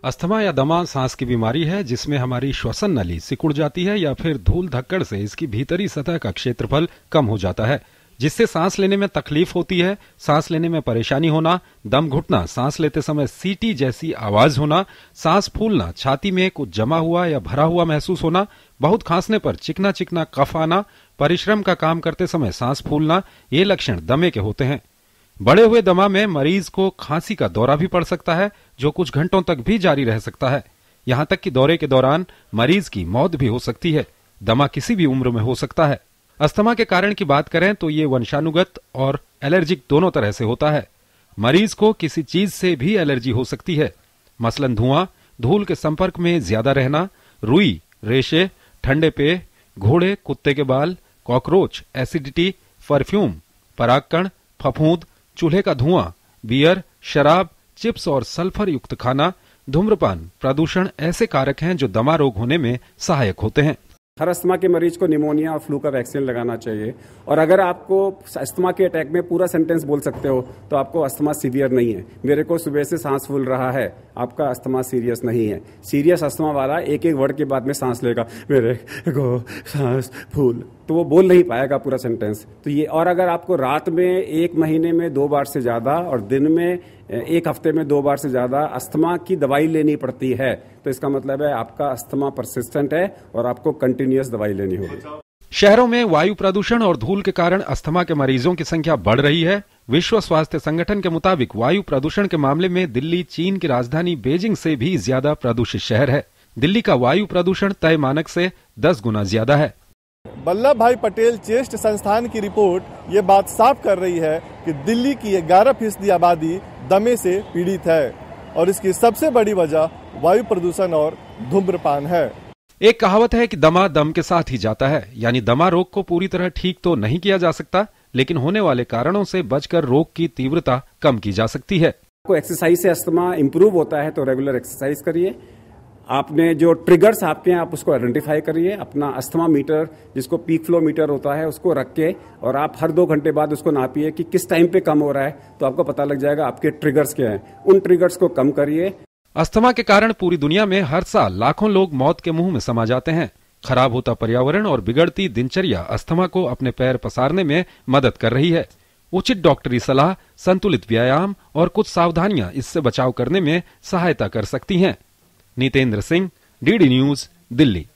Asthma या दमा सांस की बीमारी है जिसमें हमारी श्वसन नली सिकुड़ जाती है या फिर धूल धक्कड़ से इसकी भीतरी सतह का क्षेत्रफल कम हो जाता है, जिससे सांस लेने में तकलीफ होती है, सांस लेने में परेशानी होना, दम घुटना, सांस लेते समय सीटी जैसी आवाज होना, सांस फूलना, छाती में कुछ जमा हुआ या भरा हुआ महसूस होना, बहुत खांसने पर चिकना चिकना कफ आना, परिश्रम का काम करते समय सांस फूलना, ये लक्षण दमे के होते हैं। बढ़े हुए दमा में मरीज को खांसी का दौरा भी पड़ सकता है, जो कुछ घंटों तक भी जारी रह सकता है। यहां तक कि दौरे के दौरान मरीज की मौत भी हो सकती है। दमा किसी भी उम्र में हो सकता है। अस्थमा के कारण की बात करें तो ये वंशानुगत और एलर्जिक दोनों तरह से होता है। मरीज को किसी चीज से भी एलर्जी हो सकती है, मसलन धुआं, धूल के संपर्क में ज्यादा रहना, रुई, रेशे, ठंडे पेय, घोड़े, कुत्ते के बाल, कॉकरोच, एसिडिटी, परफ्यूम, परागकण, फफूंद, चूल्हे का धुआं, बियर, शराब, चिप्स और सल्फर युक्त खाना, धूम्रपान, प्रदूषण ऐसे कारक हैं जो दमा रोग होने में सहायक होते हैं। हर अस्थमा के मरीज को निमोनिया और फ्लू का वैक्सीन लगाना चाहिए। और अगर आपको अस्थमा के अटैक में पूरा सेंटेंस बोल सकते हो तो आपको अस्थमा सीवियर नहीं है। मेरे को सुबह से सांस फूल रहा है, आपका अस्थमा सीरियस नहीं है। सीरियस अस्थमा वाला एक एक वर्ड के बाद में सांस लेगा, मेरे को सांस फूल, तो वो बोल नहीं पाएगा पूरा सेंटेंस। तो ये, और अगर आपको रात में 1 महीने में 2 बार से ज्यादा और दिन में 1 हफ्ते में 2 बार से ज्यादा अस्थमा की दवाई लेनी पड़ती है, तो इसका मतलब है आपका अस्थमा परसिस्टेंट है और आपको कंटिन्यूअस दवाई लेनी होगी। शहरों में वायु प्रदूषण और धूल के कारण अस्थमा के मरीजों की संख्या बढ़ रही है। विश्व स्वास्थ्य संगठन के मुताबिक वायु प्रदूषण के मामले में दिल्ली चीन की राजधानी बीजिंग से भी ज्यादा प्रदूषित शहर है। दिल्ली का वायु प्रदूषण तय मानक से 10 गुना ज्यादा है। वल्लभ भाई पटेल चेस्ट संस्थान की रिपोर्ट ये बात साफ कर रही है कि दिल्ली की 11% आबादी दमे से पीड़ित है और इसकी सबसे बड़ी वजह वायु प्रदूषण और धूम्रपान है। एक कहावत है कि दमा दम के साथ ही जाता है, यानी दमा रोग को पूरी तरह ठीक तो नहीं किया जा सकता, लेकिन होने वाले कारणों से बचकर रोग की तीव्रता कम की जा सकती है। आपको एक्सरसाइज से अस्थमा इंप्रूव होता है तो रेगुलर एक्सरसाइज करिए। आपने जो ट्रिगर्स आपके हैं आप उसको आइडेंटिफाई करिए। अपना अस्थमा मीटर, जिसको पीक फ्लो मीटर होता है, उसको रख के और आप हर 2 घंटे बाद उसको नापिए कि किस टाइम पे कम हो रहा है, तो आपको पता लग जाएगा आपके ट्रिगर्स क्या हैं। उन ट्रिगर्स को कम करिए। अस्थमा के कारण पूरी दुनिया में हर साल लाखों लोग मौत के मुंह में समा जाते हैं। खराब होता पर्यावरण और बिगड़ती दिनचर्या अस्थमा को अपने पैर पसारने में मदद कर रही है। उचित डॉक्टरी सलाह, संतुलित व्यायाम और कुछ सावधानियां इससे बचाव करने में सहायता कर सकती हैं। Nitendra Singh, DD news, Delhi.